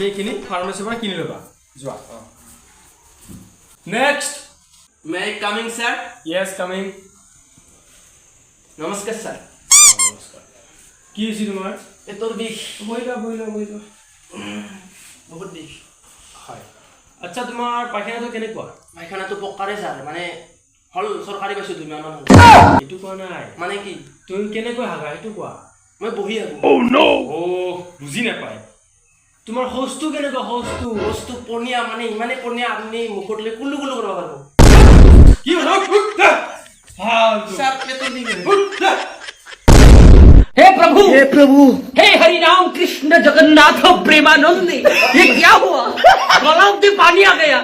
তুমি এইখিনি ফাৰ্মাচীৰ পৰা কিনি ল'বা যোৱা next may I coming sir yes coming নমস্কাৰ স্যাৰ নমস্কাৰ কি হৈছে তোমাৰ পেটৰ বিষ বহি লোৱা বহুত বিষ হয় আচ্ছা তোমাৰ পায়খানাটো কেনেকুৱা পায়খানাটো পকাৰে স্যাৰ মানে হল চৰকাৰী পাইছো 2 মাহ মান হল এইটো কোৱা নাই মানে কি তুমি কেনেকৈ হাগা এইটো কোৱা মই বহি আহো ও বুজি নাপায় তোমাৰ হোষ্টটো কেনেকুৱা হোষ্টটো বস্তু পনীয়া মানে ইমানে পনীয়া আপুনি মুখতলে কুলু কুলু কৰিব পাৰিব কি হ'ল ফালতু স্যাৰ পেটৰ বিষ हे प्रभु हे हरि राम कृष्ण जगन्नाथ प्रेमानंद ये क्या हुआ गलाव में पानी आ गया